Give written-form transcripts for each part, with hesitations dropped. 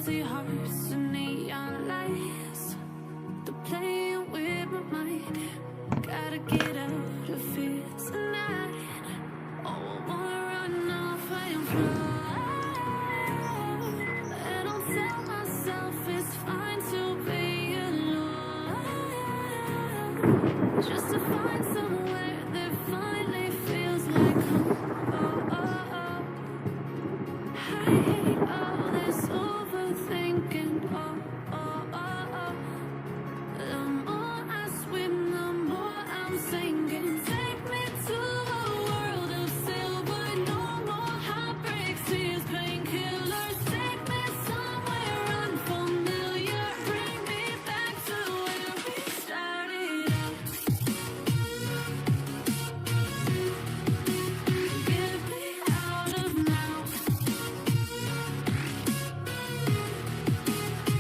empty hearts and neon lights. They're playing with my mind. Gotta get out of here tonight. Oh, I wanna run off and fly. And I'll tell myself it's fine to be alone, just to find somewhere that finally feels like home. Oh, oh, oh. I hate all this overthinking. Oh, oh, oh, oh. The more I swim, the more I'm sinking. Take me to a world of silver. No more heartbreaks, tears, painkillers. Take me somewhere unfamiliar. Bring me back to where we started out. Get me out of now.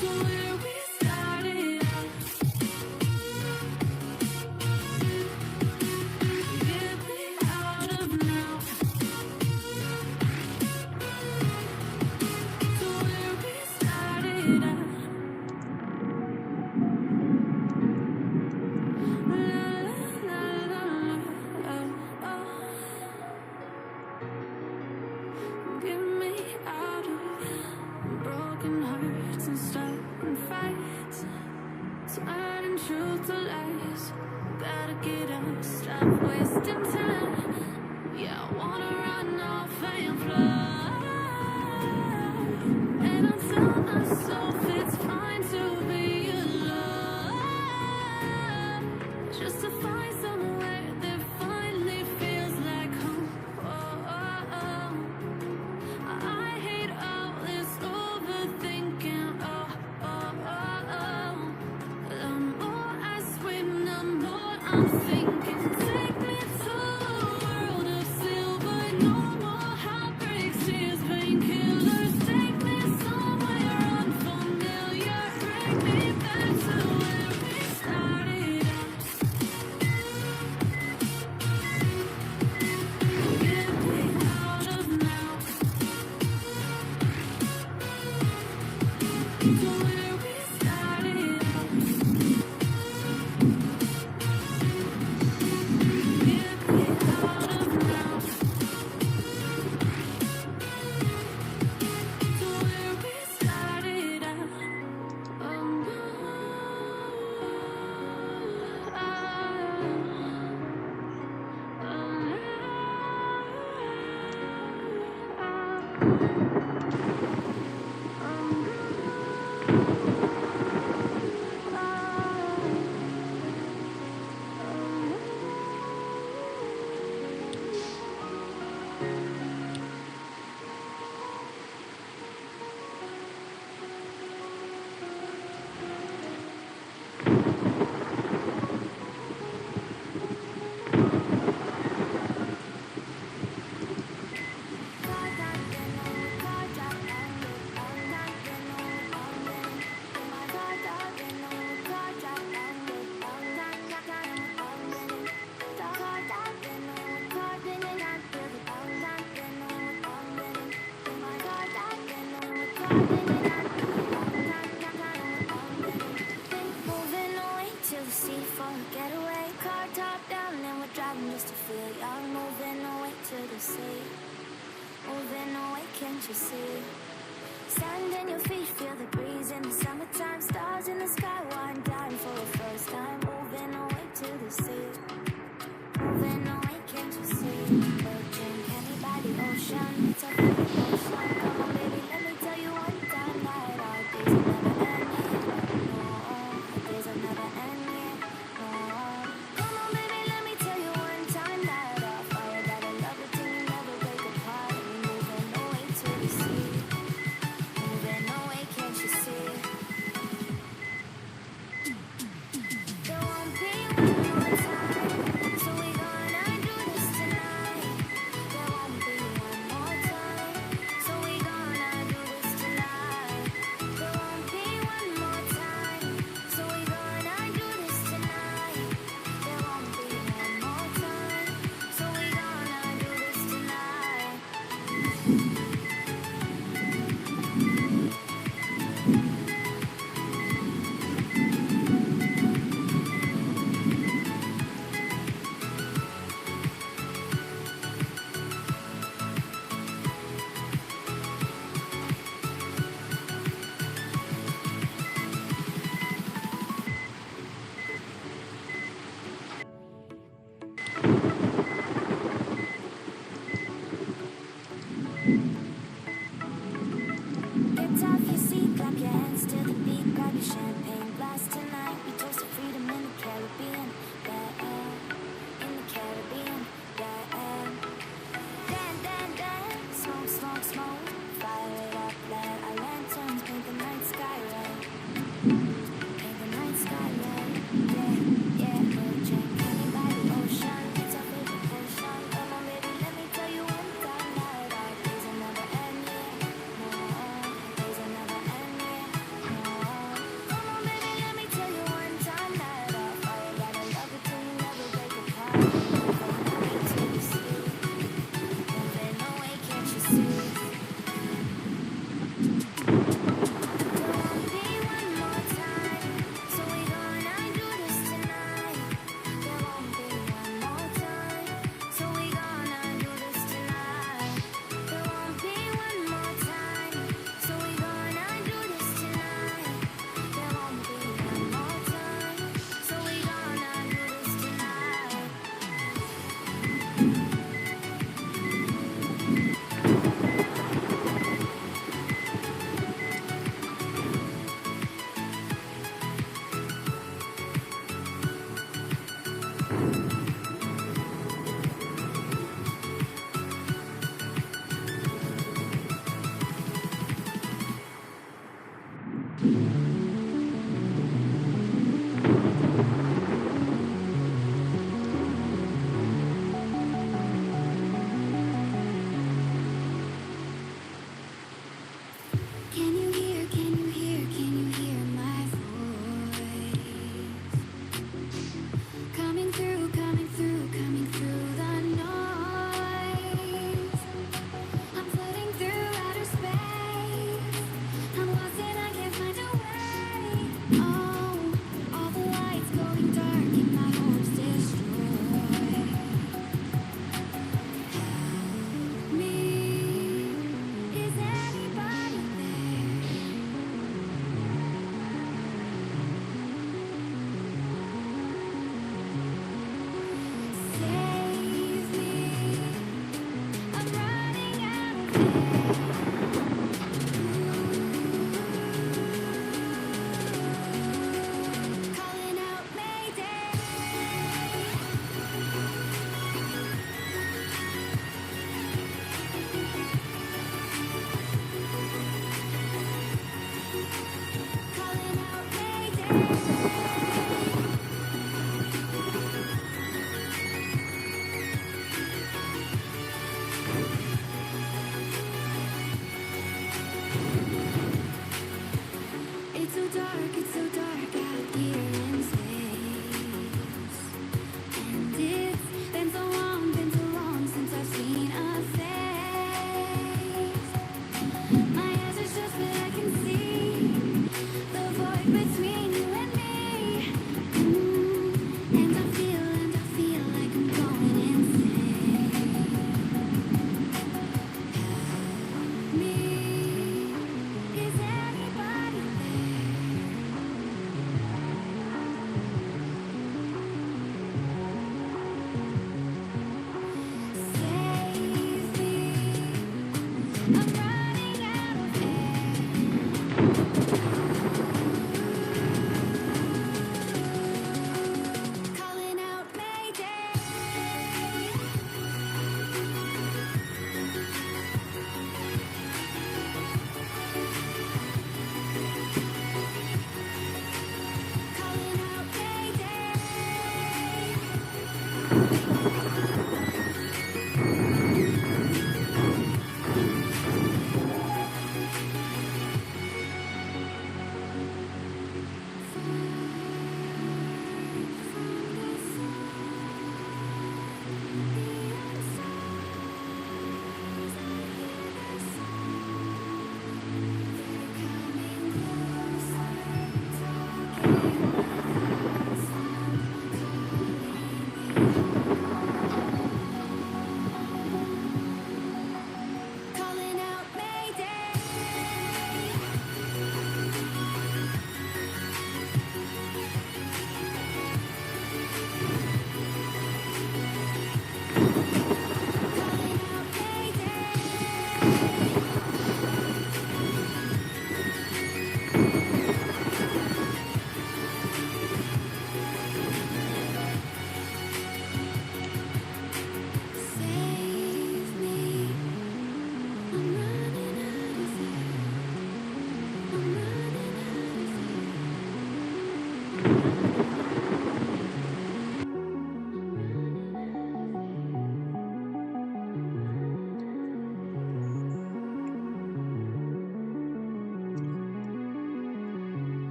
To where we started out. Get me out of now. To where we started out. La la la la, oh, oh. Get me out of broken hearts and starting fights, turning truth to lies. Gotta get up, stop wasting time. Yeah, I wanna run off and fly. And I tell myself it's fine to be alone, just to find somewhere that finally feels like home. Oh, oh, oh. I hate all this overthinking. Oh, oh, oh, oh. The more I swim, the more I'm sinking. Take me to a world of silver. No more heartbreaks, tears, painkillers. Take me somewhere unfamiliar. Bring me back to where we started out. Get me out of now. To where we started out. Get me out of now. To where we started out. Oh, moving away to the sea for a getaway. Car top down and we're driving just to feel young. Moving away to the sea. Moving away, can't you see? Sand in your feet, feel the breeze in the summertime. Stars in the sky, one down for the first time. Moving away to the sea. Moving away, can't you see? Virgin, anybody, ocean. It's a big ocean. Come on, baby, let me tell you one time that our days are never ending. No, days are never ending. No. Come on, baby, let me tell you one time that our fire, that I love it till you never break apart. And we moving away to the sea. Moving away, can't you see?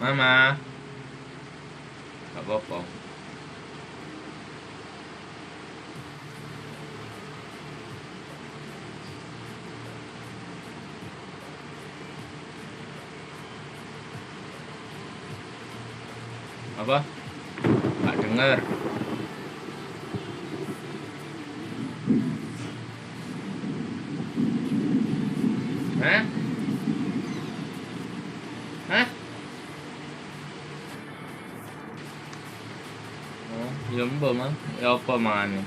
Mama. Gak apa-apa. Apa? Gak denger. Hah? Hah? Oh, ya mbak mah. Ya apa mangan?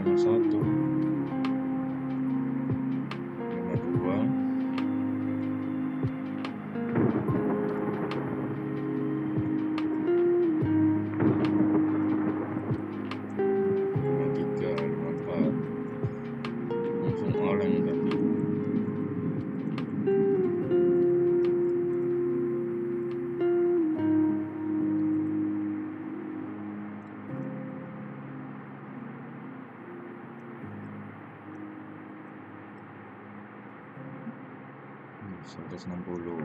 51, 52, 53, 54, langsung oleng tadi. Ini 160.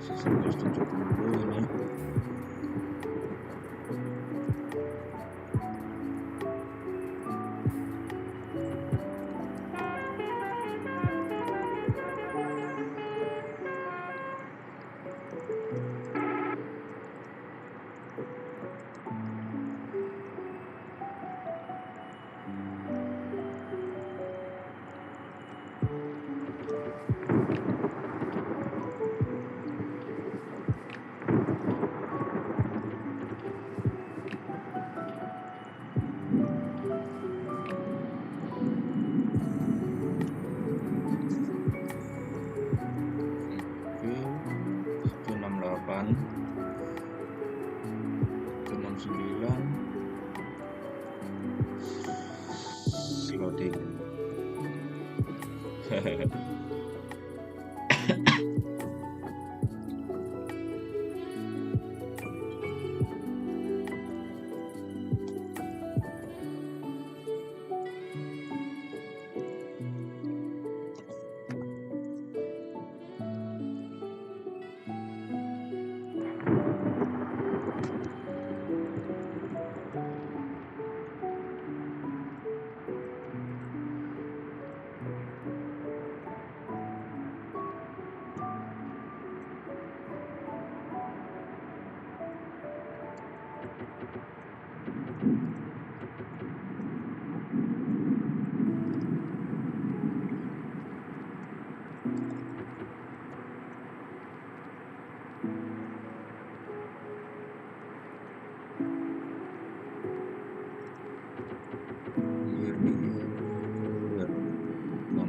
Sisa 170 ini. Oke, 168, 169, loading.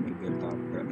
Minggir tabrak.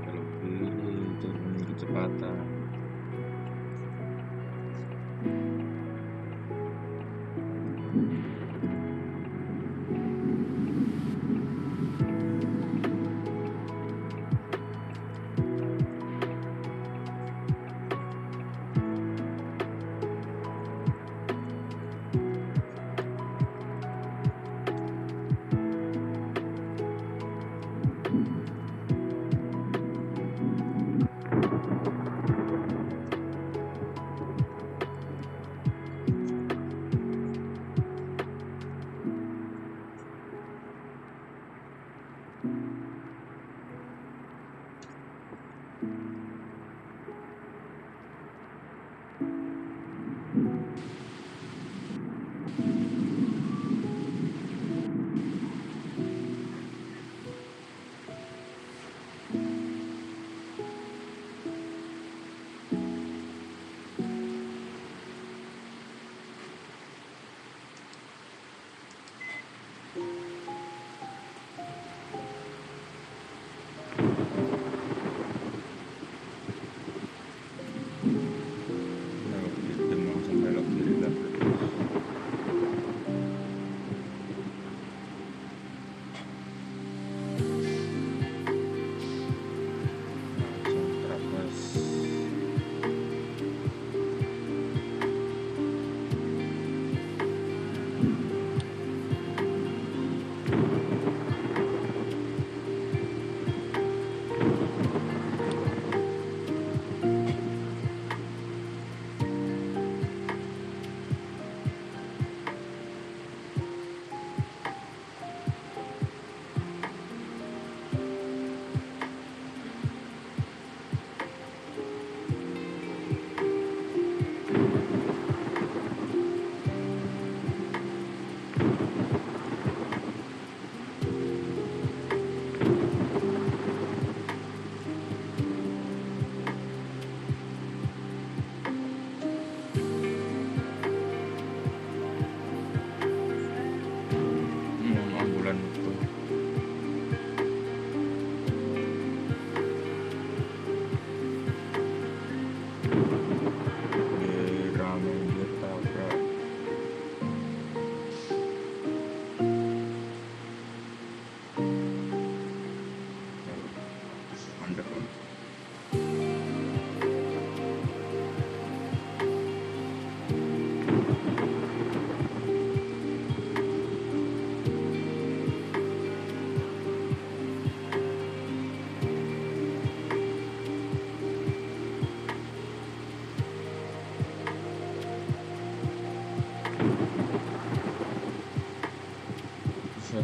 Kalau pilih turun kecepatan.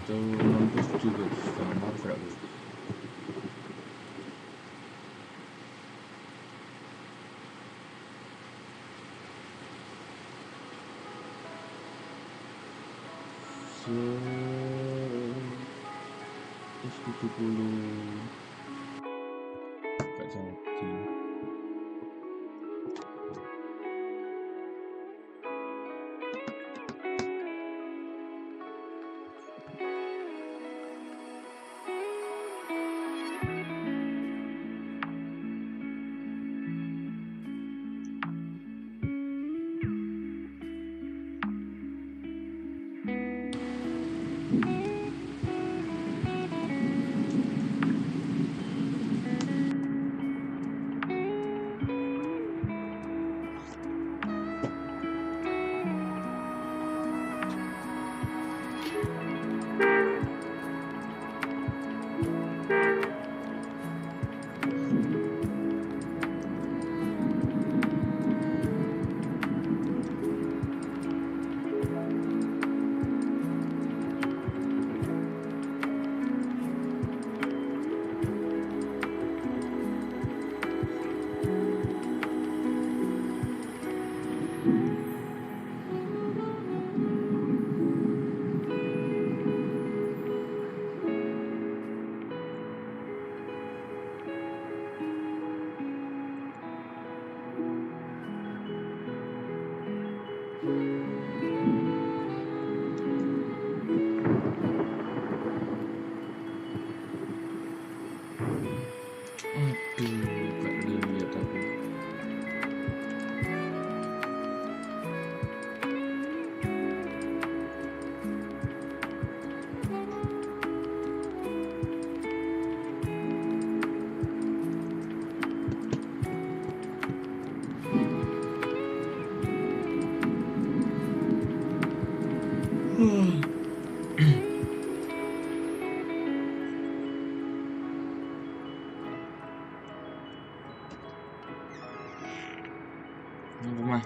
Itu non-bus juga gambar berapa? Terus 70 gak jadi. Aduh, gak lihat aku. Apa mah?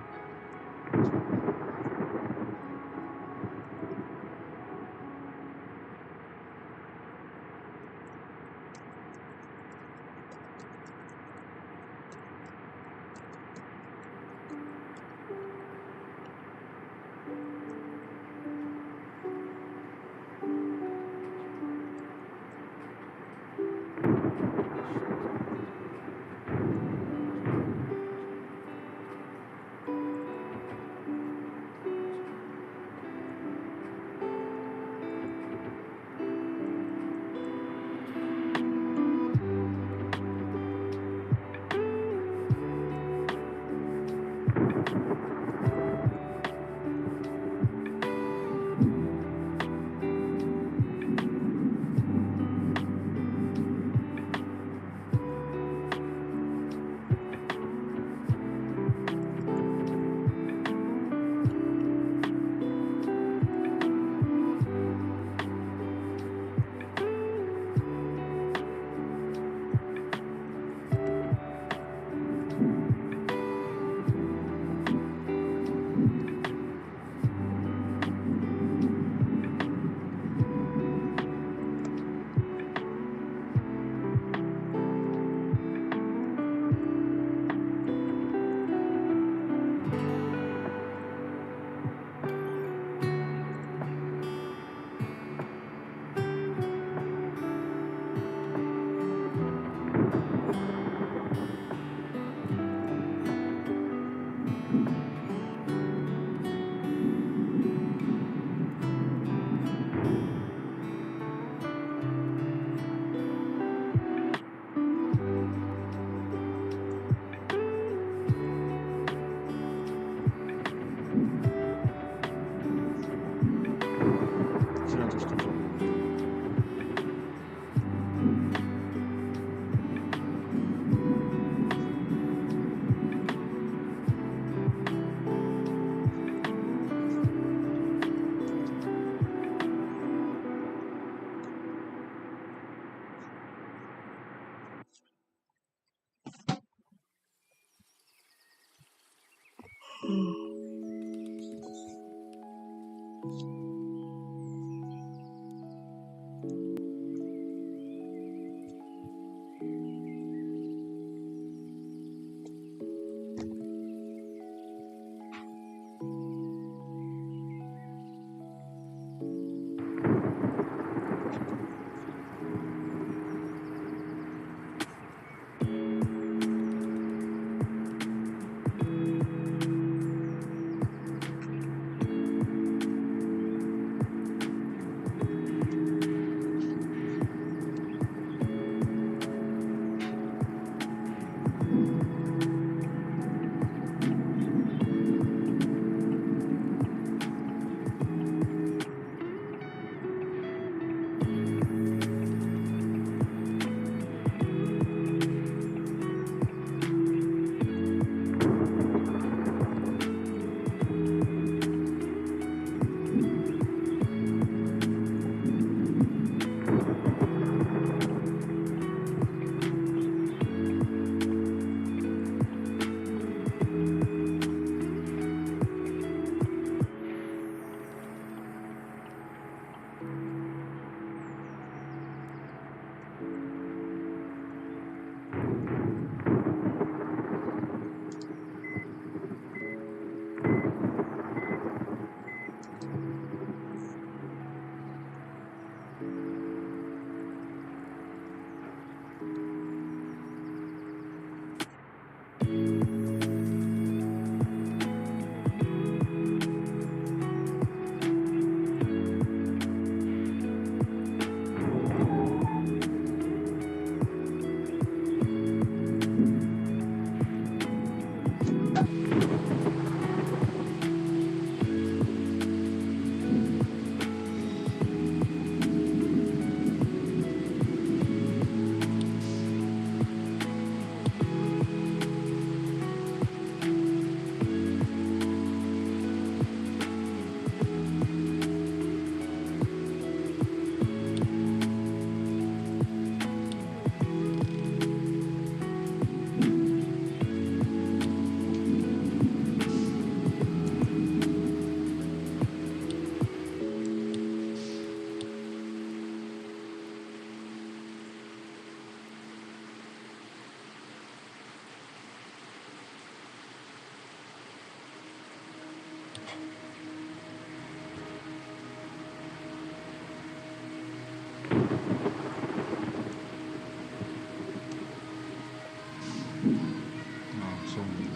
langsung.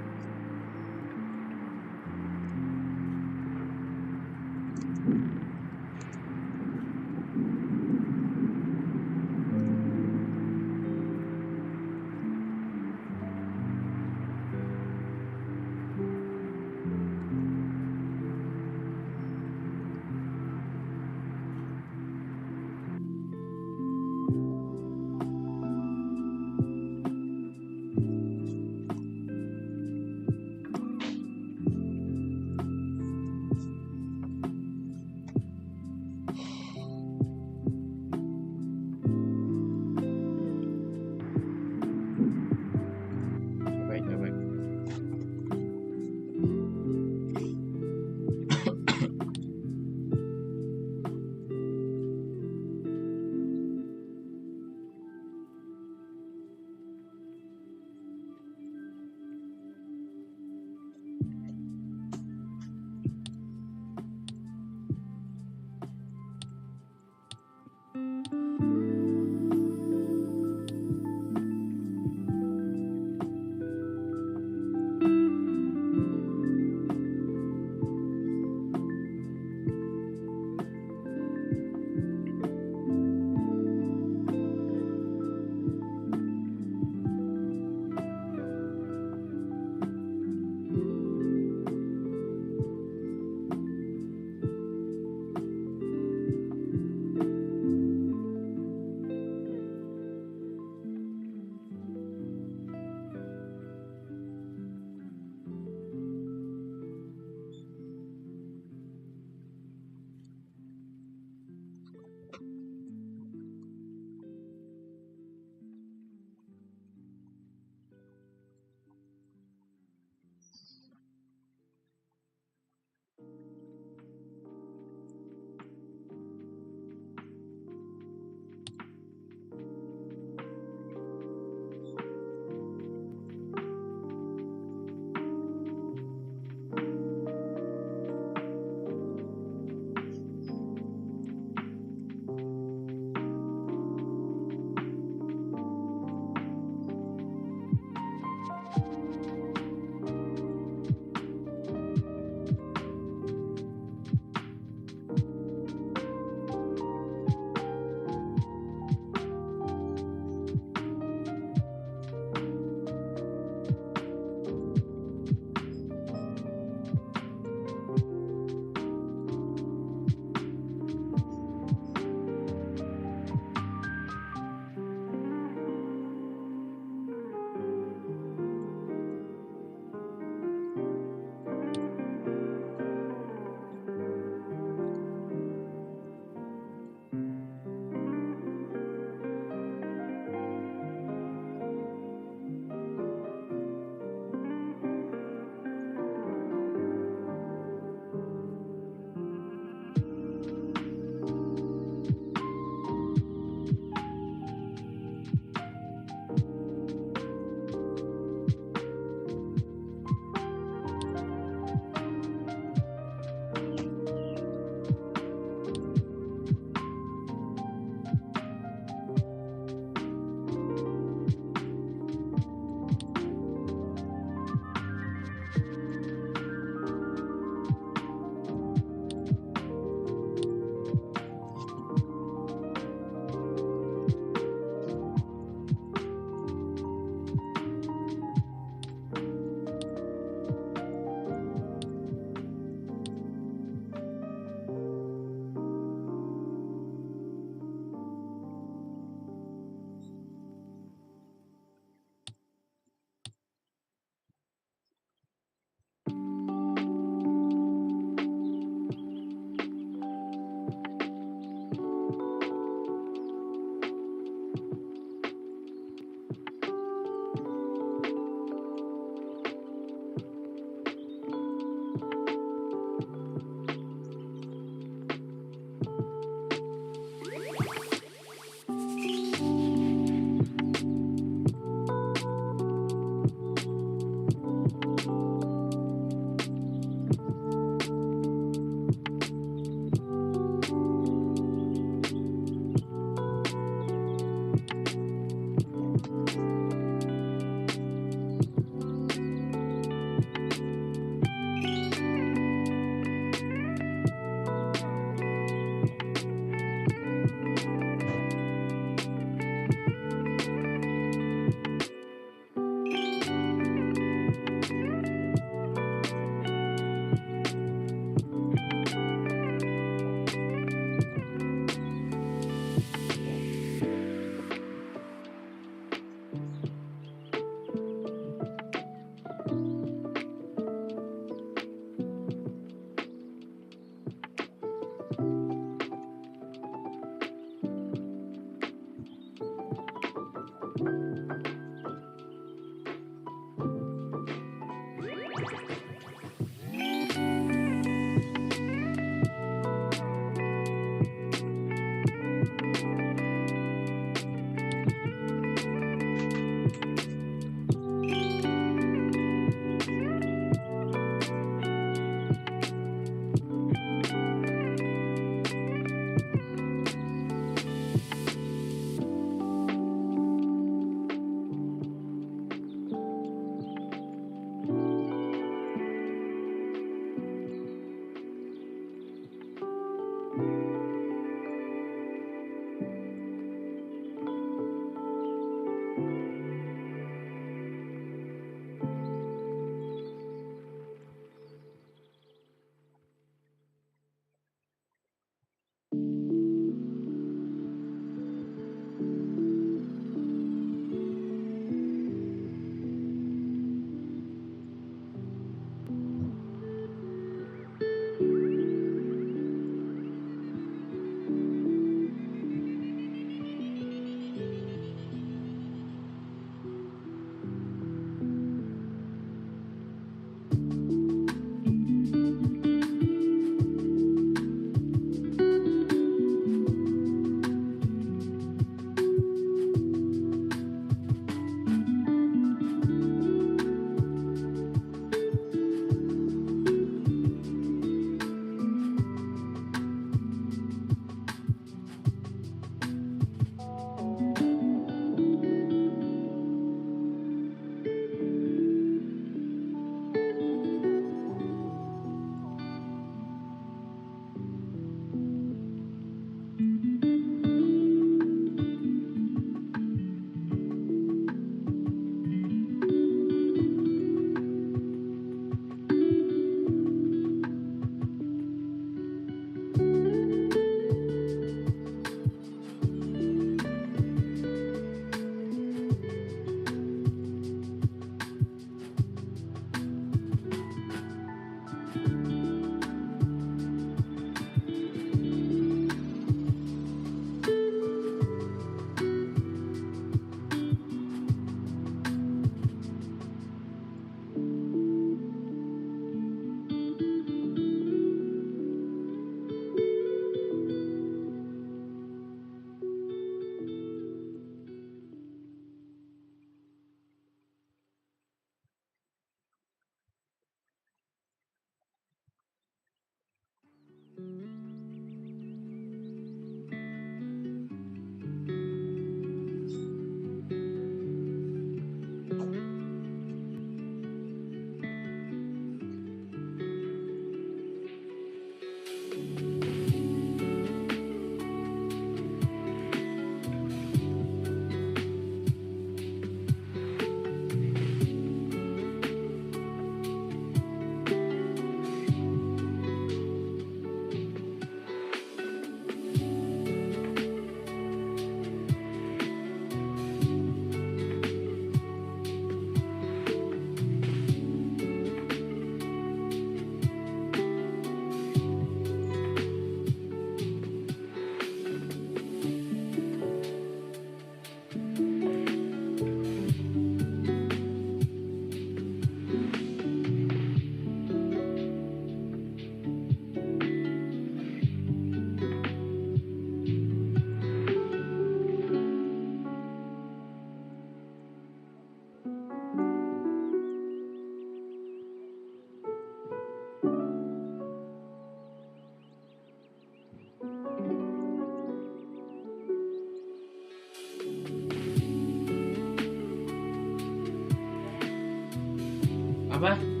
Apa?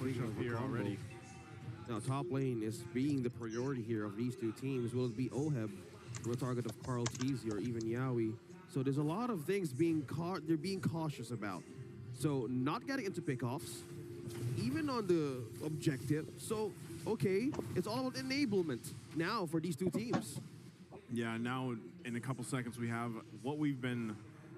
push up here already. Now, top lane is being the priority here of these two teams. Will it be Oheb, or a target of Carl Teasy, or even Yawi? So there's a lot of things they're being cautious about. So not getting into pickoffs, even on the objective. So, okay, it's all about enablement now for these two teams. Yeah, now in a couple seconds we have what we've been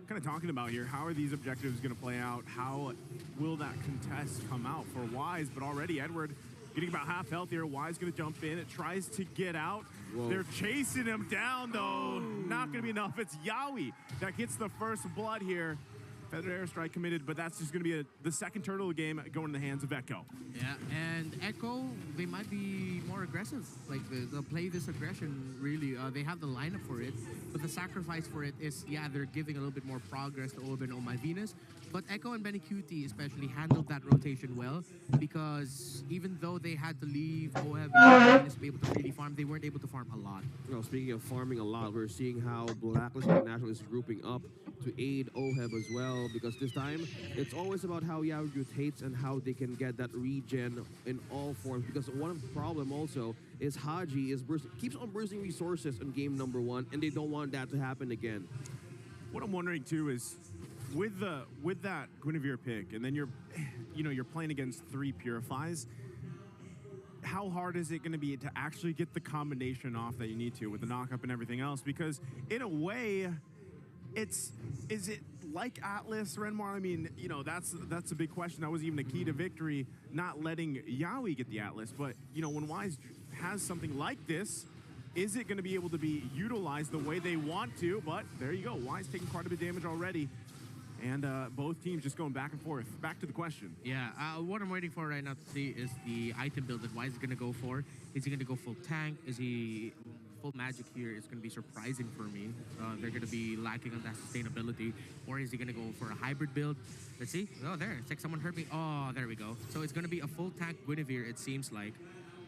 kind of talking about here. How are these objectives going to play out? How will that contest come out for Wise? But already Edward getting about half health here. Wise going to jump in. It tries to get out. Whoa. They're chasing him down, though. Not going to be enough. It's Yawi that gets the first blood here. Feathered Airstrike committed, but that's just going to be the second turtle of the game going in the hands of Echo. Yeah, and Echo, they might be more aggressive. Like, they'll play this aggression, really. They have the lineup for it, but the sacrifice for it is, yeah, they're giving a little bit more progress to Oheb and Oh My Venus. But Echo and Benny QT especially handled that rotation well, because even though they had to leave Oheb and Oh My Venus to be able to really farm, they weren't able to farm a lot. You know, speaking of farming a lot, we're seeing how Blacklist International is grouping up to aid Oheb as well, because this time it's always about how Yawi rotates and how they can get that regen in all forms. Because one of the problem also is Haji keeps on bursting resources in game number 1, and they don't want that to happen again. What I'm wondering too is with that Guinevere pick, and then you're playing against 3 Purifies. How hard is it going to be to actually get the combination off that you need to with the knockup and everything else? Because in a way, is it like Atlas, Renmar? I mean, that's a big question. That was even a key to victory, not letting Yawi get the Atlas. But, when Wise has something like this, is it going to be able to be utilized the way they want to? But there you go. Wise taking quite a bit of damage already. And both teams just going back and forth. Back to the question. Yeah, what I'm waiting for right now to see is the item build that Wise is going to go for. Is he going to go full tank? Is he full magic here? It's going to be surprising for me. They're going to be lacking on that sustainability. Or is he going to go for a hybrid build? Let's see. Oh, there. It's like someone hurt me. Oh, there we go. So it's going to be a full tank Guinevere, it seems like.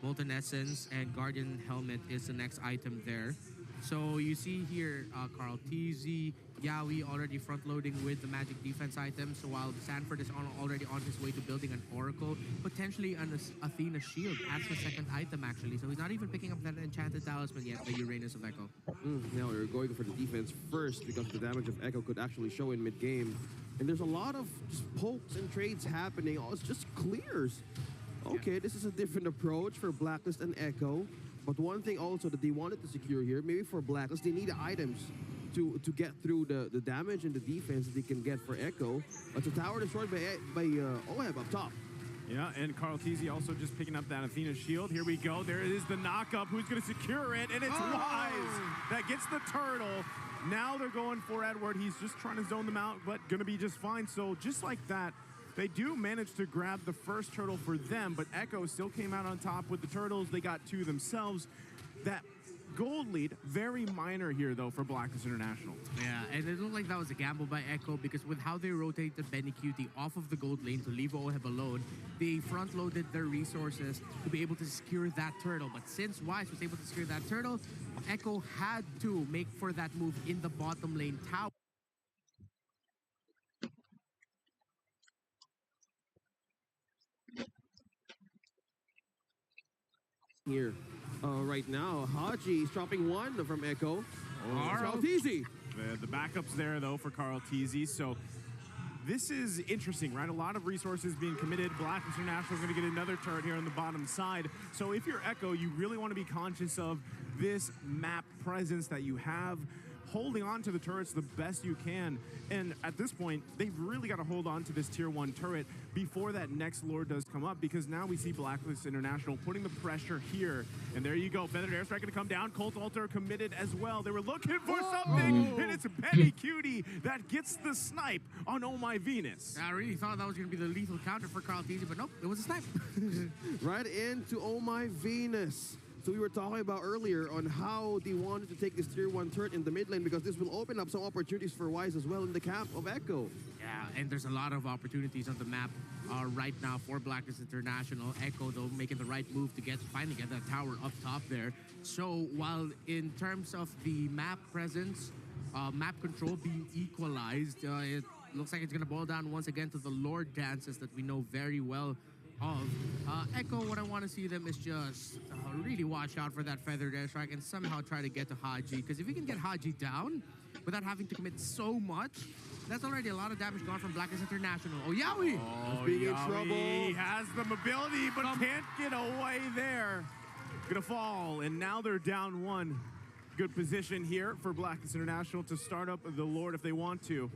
Molten Essence and Guardian Helmet is the next item there. So you see here, Carl TZ, Yawi already front-loading with the magic defense items, so while Sanford is already on his way to building an Oracle, potentially an Athena Shield as his second item, actually. So he's not even picking up that Enchanted Talisman yet, the Uranus of Echo. Now they're going for the defense first, because the damage of Echo could actually show in mid-game. And there's a lot of just pokes and trades happening. Oh, it's just clears. Okay, yeah. This is a different approach for Blacklist and Echo. But one thing also that they wanted to secure here, maybe for Blacklist, they need items to get through the damage and the defense that they can get for Echo. It's a tower destroyed by Oheb up top. Yeah, and Carl TZ also just picking up that Athena shield. Here we go. There is the knock-up. Who's going to secure it? And it's Wise that gets the turtle. Now they're going for Edward. He's just trying to zone them out, but going to be just fine. So just like that, they do manage to grab the first turtle for them, but Echo still came out on top with the turtles. They got 2 themselves. That gold lead, very minor here, though, for Blacklist International. Yeah, and it looked like that was a gamble by Echo, because with how they rotated Benny QT off of the gold lane to leave Oheb alone, they front-loaded their resources to be able to secure that turtle. But since Wise was able to secure that turtle, Echo had to make for that move in the bottom lane tower. Here, right now, Haji is dropping 1 from Echo. Carl TZ. The backups there, though, for Carl TZ. So this is interesting, right? A lot of resources being committed. Blacklist International is going to get another turret here on the bottom side. So if you're Echo, you really want to be conscious of this map presence that you have, holding on to the turrets the best you can. And at this point, they've really got to hold on to this tier 1 turret before that next lord does come up, because now we see Blacklist International putting the pressure here. And there you go. Feathered Airstrike going to come down. Cult Altar committed as well. They were looking for something, and it's Benny Cutie that gets the snipe on Oh My Venus. I really thought that was going to be the lethal counter for Carl TZ, but nope, it was a snipe. Right into Oh My Venus. So we were talking about earlier on how they wanted to take this tier 1 turret in the mid lane, because this will open up some opportunities for Wise as well in the camp of Echo. Yeah, and there's a lot of opportunities on the map right now for Blacklist International. Echo, though, making the right move to finally get that tower up top there. So while in terms of the map presence, map control being equalized, it looks like it's going to boil down once again to the Lord dances that we know very well of. Echo, what I want to see them is just really watch out for that feathered airstrike and somehow try to get to Haji. Because if you can get Haji down without having to commit so much, that's already a lot of damage gone from Blacklist International. Oh, Yowie! Oh, being in Yowie trouble. has the mobility, but can't get away there. Gonna fall, and now they're down one. Good position here for Blacklist International to start up the Lord if they want to.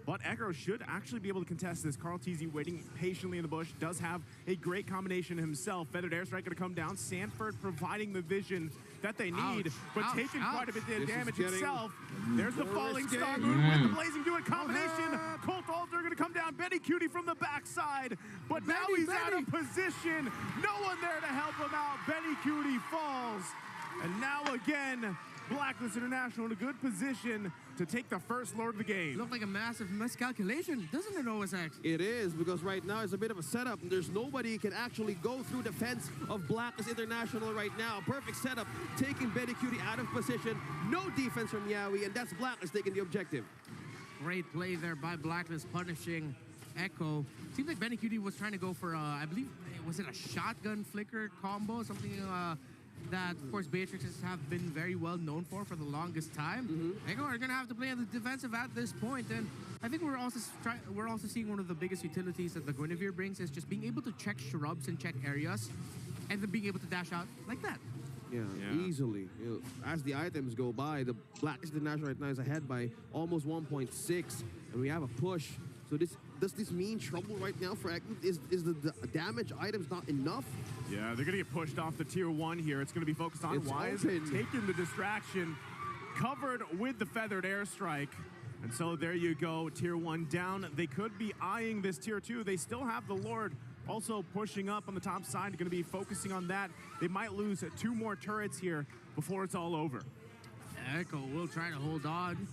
But Echo should actually be able to contest this. Carl Teasy waiting patiently in the bush, does have a great combination himself. Feathered airstrike gonna come down. Sanford providing the vision that they need, but taking quite a bit of damage himself. There's the falling risky. star move with the blazing duet combination. Colt Alter gonna come down. Benny Cutie from the backside, but now he's out of position. No one there to help him out. Benny Cutie falls, and now again, Blacklist International in a good position to take the first Lord of the game. Looked like a massive miscalculation, doesn't it, OSX? It is, because right now it's a bit of a setup. There's nobody can actually go through defense of Blacklist International right now. Perfect setup, taking Betty Cutie out of position. No defense from Yowie, and that's Blacklist taking the objective. Great play there by Blacklist, punishing Echo. Seems like Benny Cutie was trying to go for, I believe, was it a shotgun flicker combo? Something that, of course, Beatrixes have been very well known for the longest time. Echo are going to have to play on the defensive at this point, and I think we're also seeing one of the biggest utilities that the Guinevere brings is just being able to check shrubs and check areas, and then being able to dash out like that. Yeah, easily. You know, as the items go by, the Blacklist International right now is ahead by almost 1.6, and we have a push. So does this mean trouble right now for Echo? Is the damage items not enough? Yeah, they're gonna get pushed off the tier 1 here. It's gonna be focused on Wise, taking the distraction, covered with the feathered airstrike. And so there you go, tier 1 down. They could be eyeing this tier 2. They still have the Lord also pushing up on the top side. Gonna be focusing on that. They might lose 2 more turrets here before it's all over. Echo will try to hold on.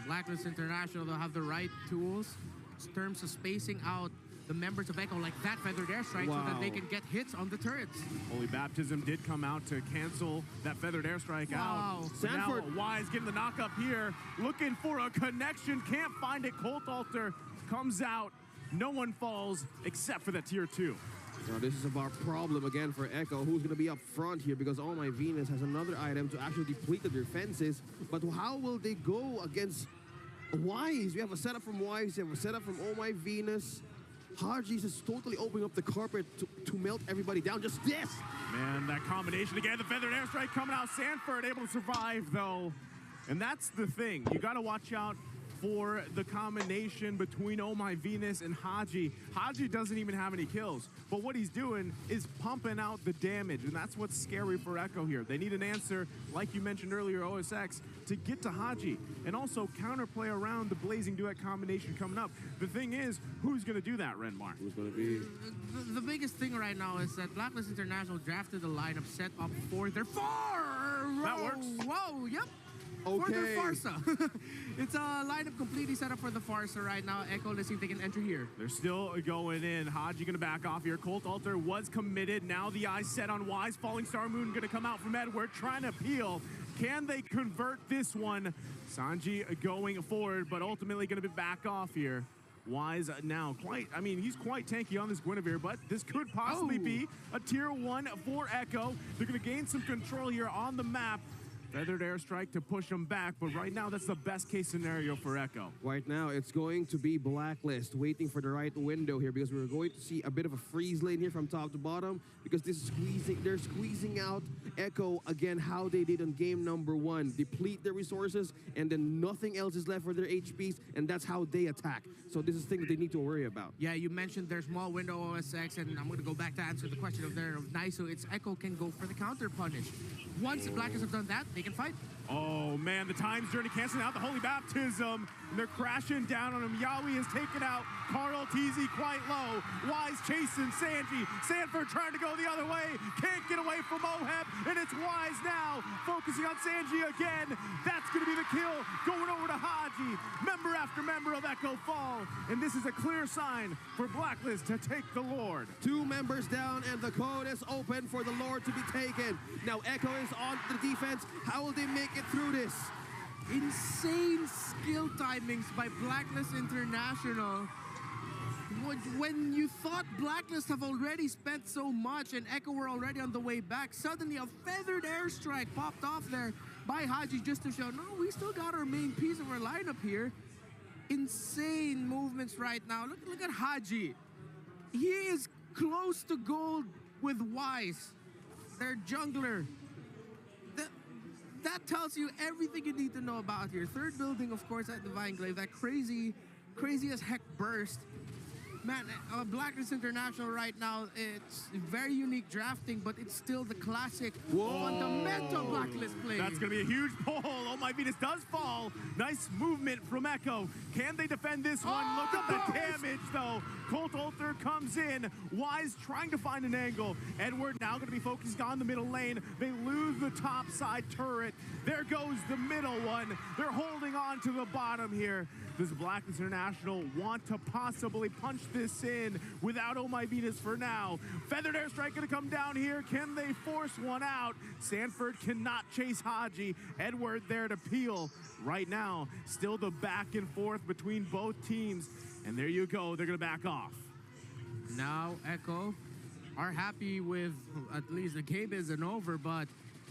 Blacklist International, they'll have the right tools in terms of spacing out the members of Echo like that feathered airstrike so that they can get hits on the turrets. Holy Baptism did come out to cancel that feathered airstrike out. Sanford. Now Wise getting the knock up here, looking for a connection, can't find it. Colt Alter comes out. No one falls except for that tier 2. Now this is about problem again for Echo, who's going to be up front here because All My Venus has another item to actually deplete the defenses. But how will they go against Wise? We have a setup from Wise, we have a setup from All My Venus. Haji's is totally opening up the carpet to melt everybody down. Just this! Man, that combination again, the feathered airstrike coming out. Sanford able to survive though. And that's the thing. You got to watch out for the combination between Oh My Venus and Haji. Haji doesn't even have any kills, but what he's doing is pumping out the damage, and that's what's scary for Echo here. They need an answer, like you mentioned earlier, OSX, to get to Haji, and also counterplay around the Blazing Duet combination coming up. The thing is, who's going to do that, Renmar? Who's going to be? The biggest thing right now is that Blacklist International drafted a lineup set up for their That works. Whoa, yep. Okay. For their Farsa. It's a lineup completely set up for the Farsa right now. Echo, let's see if they can enter here. They're still going in. Haji gonna back off here. Colt Alter was committed. Now the eye set on Wise. Falling Star Moon gonna come out from Edward, trying to peel. Can they convert this one? Sanji going forward, but ultimately gonna be back off here. Wise now he's quite tanky on this Guinevere, but this could possibly be a tier 1 for Echo. They're gonna gain some control here on the map. Feathered airstrike to push them back, but right now that's the best case scenario for Echo. Right now, it's going to be Blacklist waiting for the right window here because we're going to see a bit of a freeze lane here from top to bottom because they're squeezing out Echo again how they did on game number 1. Deplete their resources and then nothing else is left for their HPs, and that's how they attack. So this is thing that they need to worry about. Yeah, you mentioned their small window OSX, and I'm going to go back to answer the question of Naiso. It's Echo can go for the counter punish. Once the Blacklist have done that, they can fight. Oh man, the Time's Journey canceling out the Holy Baptism. And they're crashing down on him. Yowie is taken out. Carl Teasy quite low. Wise chasing Sanji. Sanford trying to go the other way. Can't get away from Moheb. And it's Wise now focusing on Sanji again. That's going to be the kill. Going over to Haji. Member after member of Echo fall. And this is a clear sign for Blacklist to take the Lord. 2 members down and the code is open for the Lord to be taken. Now Echo is on the defense. How will they make it through this? Insane skill timings by Blacklist International. when you thought Blacklist have already spent so much and Echo were already on the way back, suddenly a feathered airstrike popped off there by Haji just to show, no, we still got our main piece of our lineup here. Insane movements right now. Look at Haji. He is close to gold with Wise, their jungler. That tells you everything you need to know about here. Third building, of course, at Divine Glaive. That crazy as heck burst. Man, Blacklist International right now, it's very unique drafting, but it's still the classic fundamental Blacklist play. That's going to be a huge pull. Oh, my Venus does fall. Nice movement from Echo. Can they defend this one? Look at the damage, though. Colt Ulter comes in. Wise trying to find an angle. Edward now going to be focused on the middle lane. They lose the top side turret. There goes the middle one. They're holding on to the bottom here. Does Blacklist International want to possibly punch this in without Oh My Venus for now? Feathered airstrike going to come down here. Can they force one out? Sanford cannot chase Haji. Edward there to peel. Right now, still the back and forth between both teams. And there you go. They're going to back off. Now Echo are happy with at least the game isn't over, but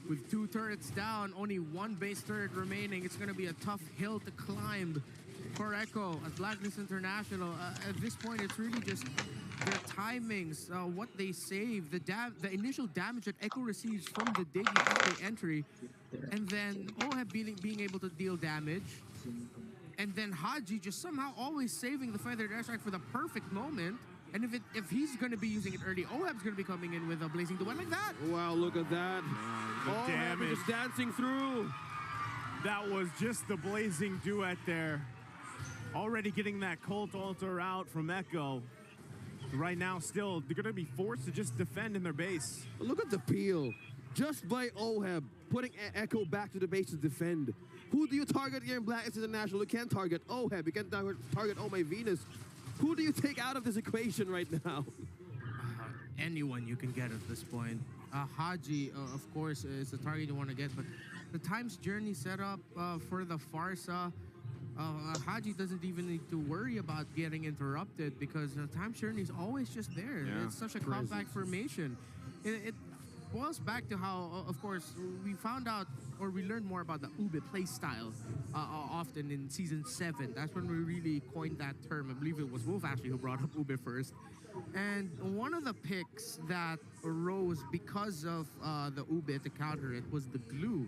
with 2 turrets down, only 1 base turret remaining, it's going to be a tough hill to climb for Echo at Blacklist International. At this point, it's really just their timings, what they save, the initial damage that Echo receives from the Diggy at the entry, and then Oheb being able to deal damage, and then Haji just somehow always saving the feathered airstrike for the perfect moment. And if he's going to be using it early, Oheb's going to be coming in with a blazing duet like that. Wow, look at that. The damage just dancing through. That was just the blazing duet there. Already getting that Colt Ulter out from Echo. Right now, still, they're going to be forced to just defend in their base. Look at the peel. Just by Oheb, putting Echo back to the base to defend. Who do you target here in Blacklist International? You can't target Oheb. You can't target Oh My Venus. Who do you take out of this equation right now? Anyone you can get at this point. Haji, of course, is the target you want to get, but the Time's Journey setup for the Farsa, Haji doesn't even need to worry about getting interrupted because the Time's Journey is always just there. Yeah. It's such a compact formation. It boils back to how, of course, we found out or we learned more about the Ube play style often in Season 7. That's when we really coined that term. I believe it was Wolf actually who brought up Ube first. And one of the picks that arose because of the Ube to counter it was the glue.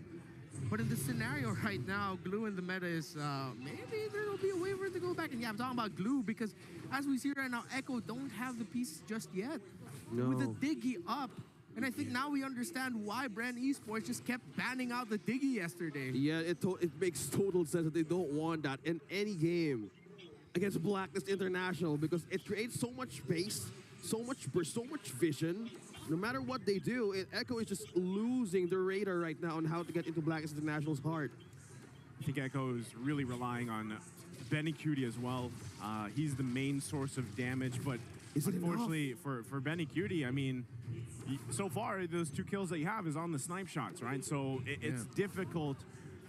But in the scenario right now, glue in the meta is maybe there will be a way for it to go back. And yeah, I'm talking about glue because as we see right now, Echo don't have the piece just yet. No. With the Diggy up, and I think now we understand why Brand Esports just kept banning out the Diggy yesterday. Yeah, it makes total sense that they don't want that in any game against Blacklist International because it creates so much space, so much burst, so much vision. No matter what they do, Echo is just losing the radar right now on how to get into Blacklist International's heart. I think Echo is really relying on Benny Cutie as well. He's the main source of damage, but unfortunately for Benny Cutie, I mean, so far those 2 kills that you have is on the snipe shots, right? So it's difficult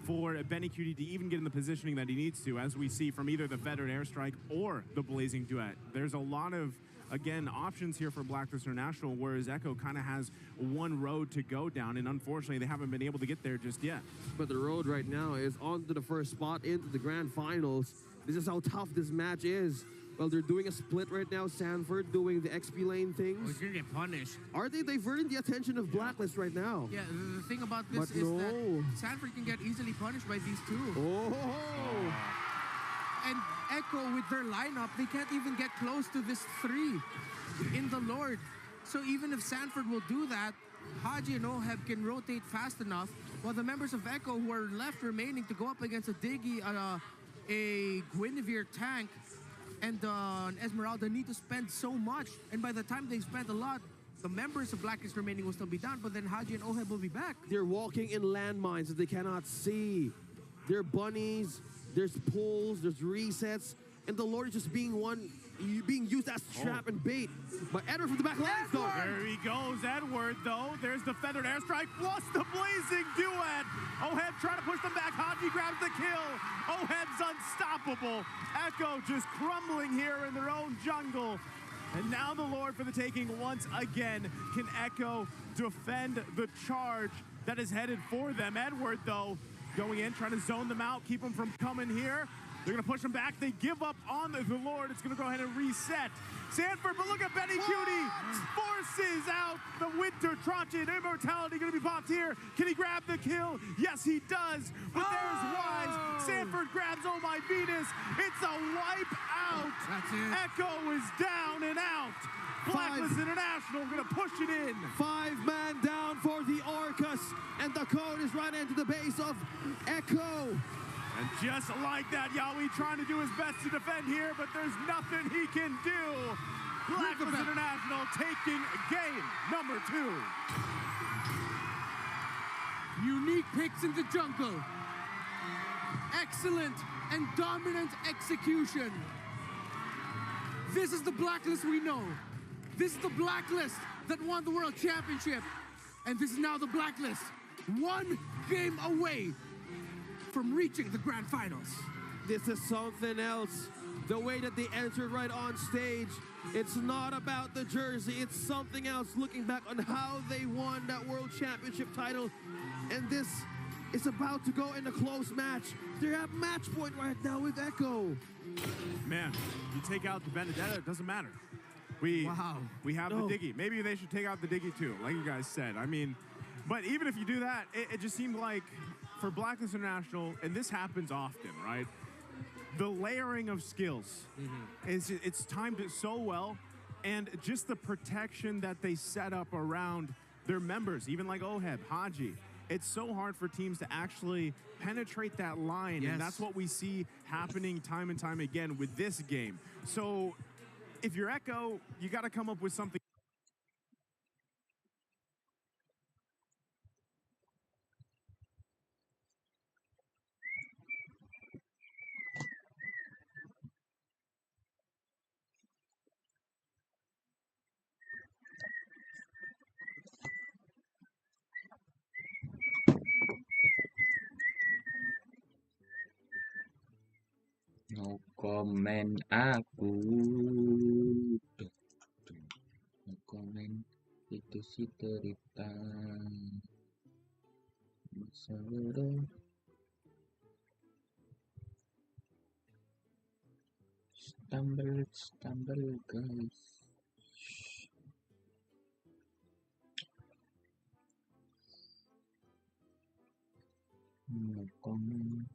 for Benny Cutie to even get in the positioning that he needs to, as we see from either the feathered airstrike or the blazing duet. There's a lot of, again, options here for Blacklist International, whereas Echo kind of has one road to go down, and unfortunately they haven't been able to get there just yet. But the road right now is on to the first spot into the grand finals. This is how tough this match is. Well, they're doing a split right now. Sanford doing the XP lane Oh, things. he's gonna get punished. Are they diverting the attention of Blacklist right now? Yeah, the thing about this But is no. that Sanford can get easily punished by these 2. Oh! And Echo, with their lineup, they can't even get close to this 3 in the Lord. So even if Sanford will do that, Haji and Oheb can rotate fast enough, while the members of Echo who are left remaining to go up against a Diggy, a Guinevere tank, and an Esmeralda need to spend so much. And by the time they spend a lot, the members of Blacklist remaining will still be down, but then Haji and Oheb will be back. They're walking in landmines that they cannot see. They're bunnies, there's pulls, there's resets, and the Lord is just being one being used as trap and bait. But Edward from the back lines, though. There he goes, Edward, though. There's the feathered airstrike plus the blazing duet. Ohed trying to push them back. Haji grabs the kill. Ohed's unstoppable. Echo just crumbling here in their own jungle. And now the Lord for the taking once again. Can Echo defend the charge that is headed for them? Edward, though, going in, trying to zone them out, keep them from coming here. They're going to push them back. They give up on the Lord. It's going to go ahead and reset. Sanford, but look at Benny Cutie. Forces out the Winter Trotchet. Immortality going to be popped here. Can he grab the kill? Yes, he does. But there's Wise. Sanford grabs Oh My Venus. It's a wipe out. That's it. Echo is down and out. Blacklist International going to push it in. 5-man down for the Orcas. And the code is right into the base of Echo. And just like that, Yawi trying to do his best to defend here, but there's nothing he can do. Blacklist International taking game number 2. Unique picks in the jungle. Excellent and dominant execution. This is the Blacklist we know. This is the Blacklist that won the World Championship. And this is now the Blacklist. One game away from reaching the grand finals. This is something else. The way that they entered right on stage, it's not about the jersey, it's something else. Looking back on how they won that World Championship title, and this is about to go in a close match. They're at match point right now with Echo. Man, you take out the Benedetta, it doesn't matter. We have the Diggy. Maybe they should take out the Diggy too, like you guys said. I mean, but even if you do that, it just seemed like for Blacklist International, and this happens often, right? The layering of skills, it's timed it so well, and just the protection that they set up around their members, even like Oheb, Haji. It's so hard for teams to actually penetrate that line, and that's what we see happening time and time again with this game. So if you're Echo, you got to come up with something. No komen aku. No komen itu si cerita masa lalu. Stumble guys. No comment.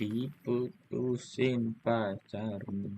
diputusin pacarmu.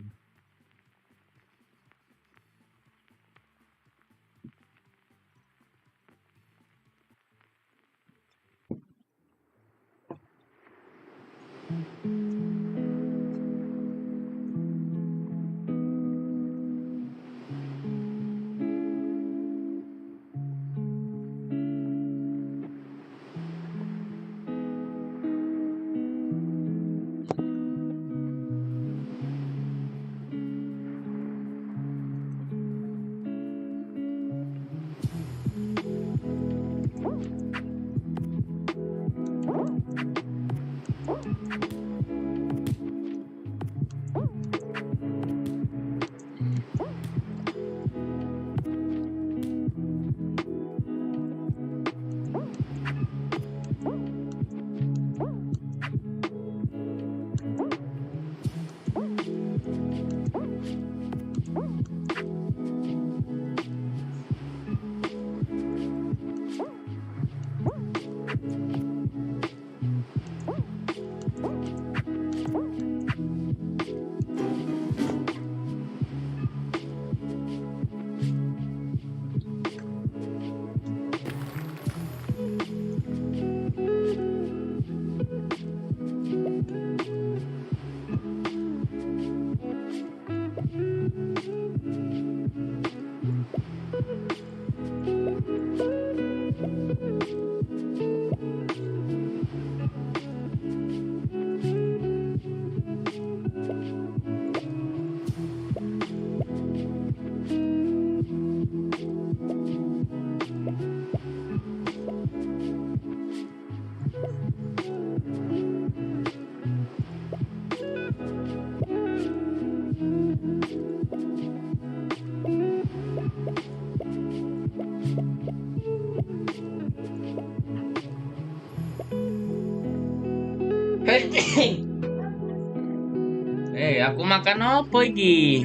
Aku makan apa iki?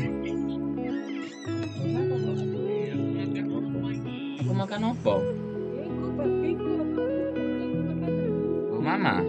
Aku makan apa? Oh, mama.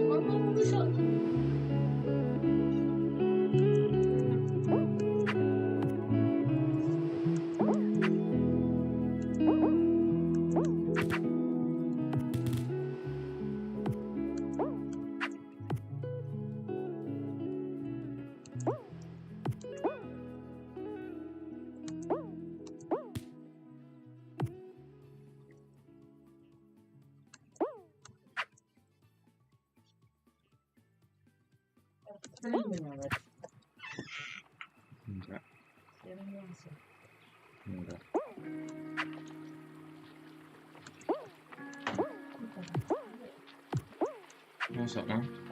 Enggak. Enggak. Masuk, Mang.